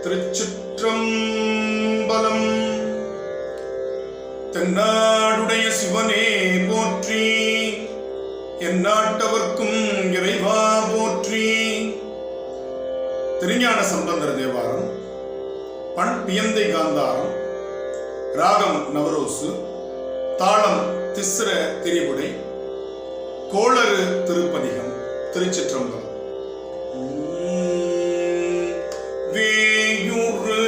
திருச்சிற்றம்பலம். தென்னாடுடைய சிவனே போற்றி, எந்நாட்டவர்க்கும் இறைவா போற்றி. திருஞான சம்பந்தர் தேவாரம். பண் பியந்தை காந்தாரம். ராகம் நவரோசு. தாளம் திஸ்ர திரிபுடை. கோளறு திருப்பதிகம். திருச்சிற்றம்பலம். வேயுறு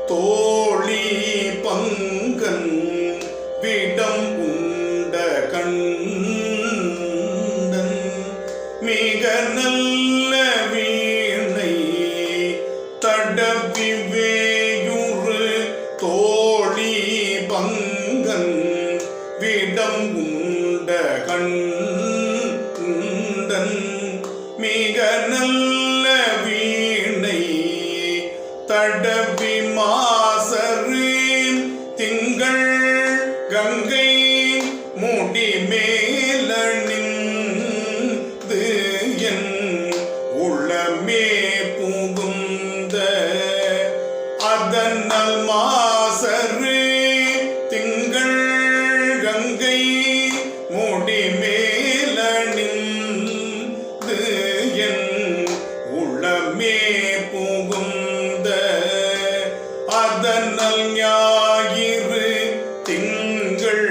தோழி பங்கன் விடம் உண்ட கண்டன் மிக நல்ல வீணை தடவி வேயுறு தோழி பங்கன் விடம் உண்ட கண்டன் மிக நல்ல வீணை தடவி மாசரு திங்கள் கங்கை முடி மேலணிந்து என் உளமே புகுந்த அதனல் மாசரு திங்கள் கங்கை முடி மேலணிந்து என் உளமே புகுந்த அதனல் ஞாயிறு திங்கள்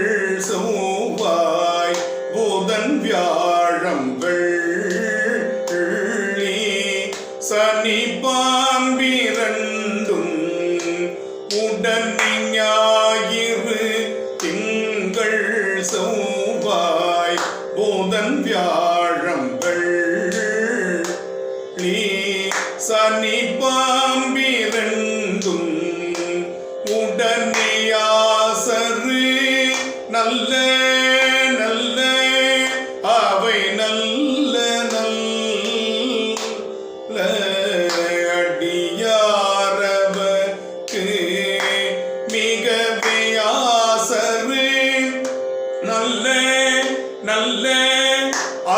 செவ்வாய் புதன் வியாழம் வெள்ளி சனி பாம்பிரண்டும் உடனே ஞாயிறு திங்கள் செவ்வாய் புதன் வியாழம் வெள்ளி சனி பாம்பிரண்டும் உடனேயாசரு நல்ல நல்ல அவை நல்ல நல்ல அடியாரவர்க்கு மிகவே ஆசரு நல்ல நல்ல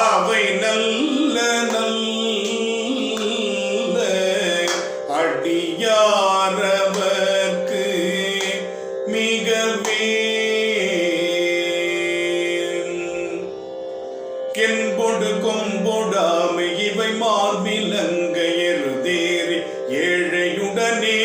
அவை நல்ல நல்ல அடியாரவர்க்கு மிகவே. கென்பொடு கொம்பொடாமை இவை மார்பிலங்க எருதேறி ஏழையுடனே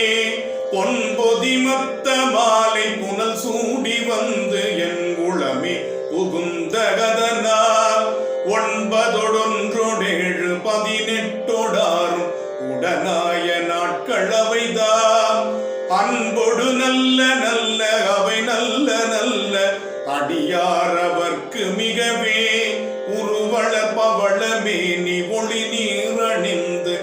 பொன்பொதி மத்த மாலை புனல் சூடி வந்து என் உளமே புகுந்தகதனால் 9 18 உடனாய நாட்களவைதான் அன்பொடு நல்ல நல்ல அவை நல்ல நல்ல அடியாரவர்க்கு மிகவே உருவள பவள மேனி ஒளி நீரணிந்து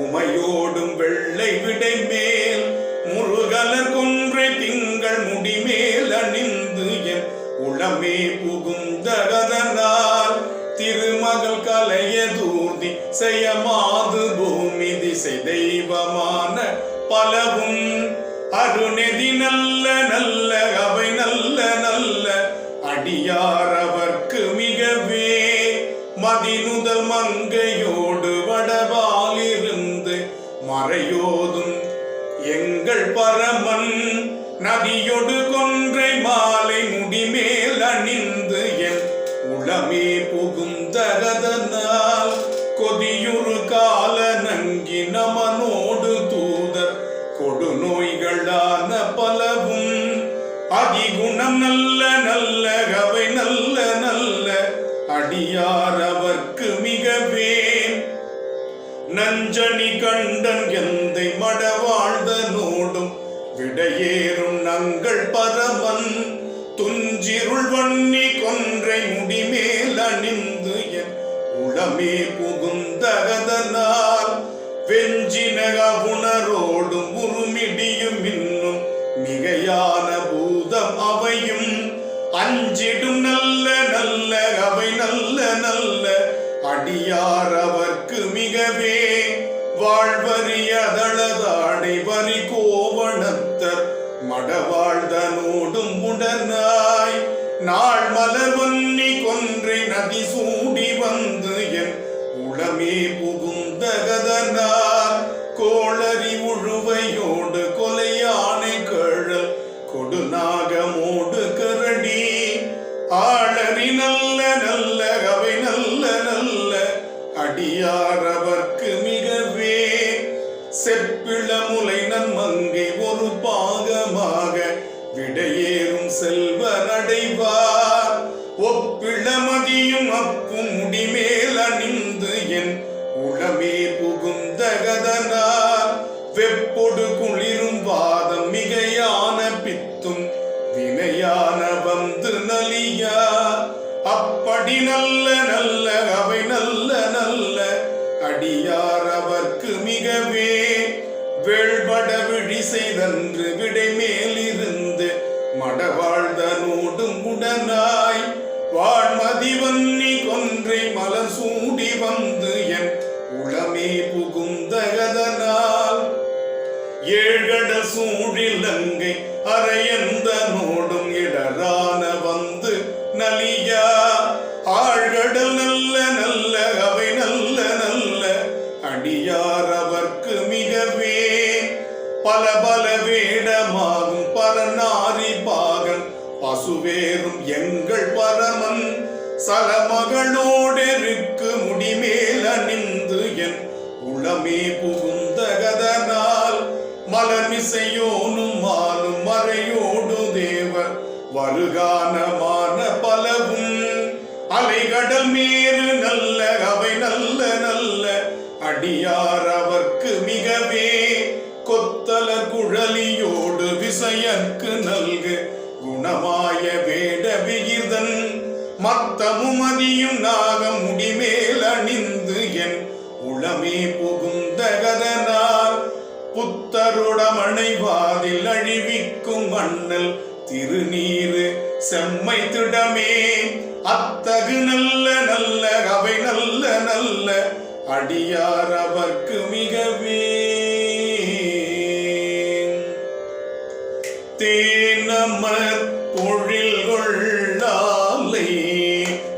உமையோடும் வெள்ளை விடை மேல் முருகலர் கொன்றை திங்கள் முடிமேல் அணிந்து என் உளமே புகுந்தகதனால் திருமகள் கலைய தூர்தி செய்யமாது பூமி திசை தெய்வமான பலவும் அருணெதி நல்ல நல்ல அவை நல்ல நல்ல அடியாரவர்க்கு மிகவே மதிநுதல் மங்கையோடு வடவாலிருந்து மறையோதும் எங்கள் பரமன் நதியொடு கொன்றை மாலை முடிமேல் அணிந்து என் உளமே புகுந்தகதனால் கொதியுறு கால நங்கி நமனோடு தூதர் கொடுநோய்களான பலவும் அதிகுணம் நல்ல நல்ல அவை நல்ல நல்ல அடியாரவர்க்கு மிகவே நஞ்சனி கண்டன் எந்தை மடவாழ்தனோடும் விடையேறும் நங்கள் பரமன் துஞ்சிருள் வன்னி கொன்றை முடிமேல் அணிந்து என் உளமே புகுந்தகதனால் வெஞ்சின உணரோடும் உருமிடியும் இன்னும் மிகையான பூதம் அவையும் அஞ்சிடும் நல்ல நல்ல அவை நல்ல நல்ல அடியாரவர்க்கு மிகவே வாழ்வறியதளதாடை வரி கோவணத்தர் மடவாழ்தனோடும் உடனாய் நாள் மலர் வன்னி கொன்றை நதி சூடி வந்து என் உளமே புகுந்தகதனால் கோளறி உழுவையோடு வெப்பிளமுலை நன்மங்கை ஒரு பாகமாக விடையேறும் செல்வ நடைவார் ஒப்பிளமதியும் அப்பும் முடிமேல் அணிந்து என் உளமே புகுந்தகதனார் வெப்பொடு குளிரும் வாதம் மிகையான பித்தும் வினையான வந்து நலியா அப்படி நல்ல நல்ல அவை நல்ல நல்ல அடியார் அவர்க்கு மிகவே வேள்பட விழி செய்தன்று விடை மேலிருந்து மடவாழ்தனோடும் உடனாய் வாழ்மதி வன்னி கொன்றை மலர் சூடி வந்து என் உளமே புகுந்தகதனால் ஏழ்கட சூழிலங்கை அரையந்த நோடும் இடரான வந்து நலியா ஆழ்கடல் நல்ல நல்ல அவை நல்ல நல்ல அடியார் அவர்க்கு மிகவே பல பல வேடமாகும் பரநாரி பாகன் பசுவேறும் எங்கள் பரமன் சலமகளோடெருக்கு முடிமேல் அணிந்து என் உளமே புகுந்தகதனால் மலமிசையோனும் மாலும் மறையோடு தேவர் வருகானமான பலவும் அலைகடல் மேறு நல்ல அவை நல்ல நல்ல அடியார் அவர்க்கு மிகவே கொத்தல குழலியோடு விசையற்கு நல்கு குணமாய வேட விகிதன் மத்தமும் அதியும் நாகம் முடிமேல் அணிந்து என் உளமே புகுந்தகதனால் புத்தருடமணைவாதில் அழிவிக்கும் மண்ணல் திருநீரு செம்மை திடமே அத்தகு நல்ல நல்ல அவை நல்ல நல்ல அடியார் அவர்க்கு மிகவே தேனமர் பொழில் கொள்ளாலை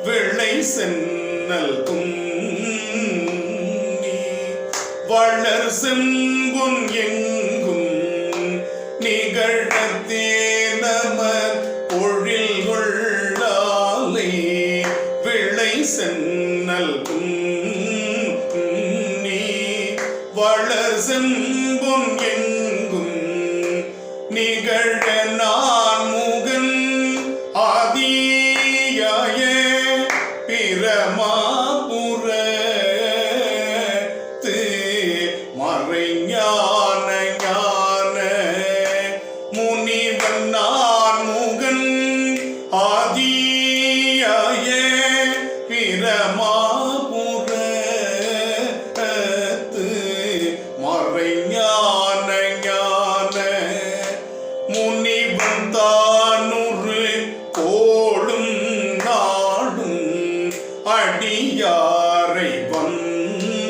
விளை சென்னல் குன்னி வளர் செம்பொன் எங்கும் நிகழ்த்தேனமர் பொழில் கொள்ளாலை விளை சென்னல் குன்னி வளர் செம்பொன் எங்கும் நிகழ நான் முகன் ஆதியாய பிரமாபுரத்து மறைஞான ஞான முனிவன் நான் முகன் ஆதியாய பிரமாபுரத்து மறைஞான ஞான முனிவன் தானுறு கோளும் நாடும் அடியாரை வந்து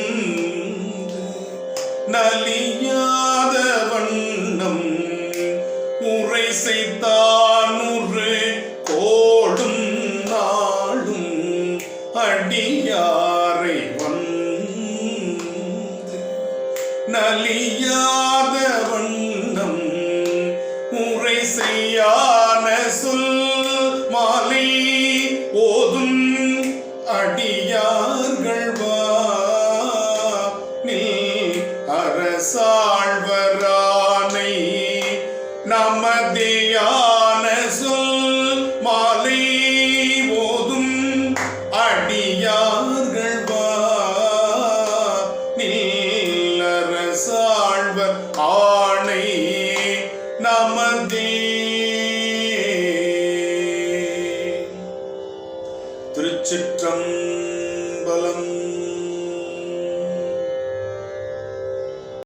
நலியாத வண்ணம் உரை செய்தானுறு கோளும் நாடும் அடியாரை வந்து நலியாத வண்ணம் உரை செய்யான சொல் மாலை ஓதும் அடியார்கள் வானில் அரசாழ்வரானை நமதேயான சொல் மாலை ஓதும் அடியார்கள் வானில் அரசாழ்வர் ஆணை நமதே. திருச்சிற்றம்பலம்.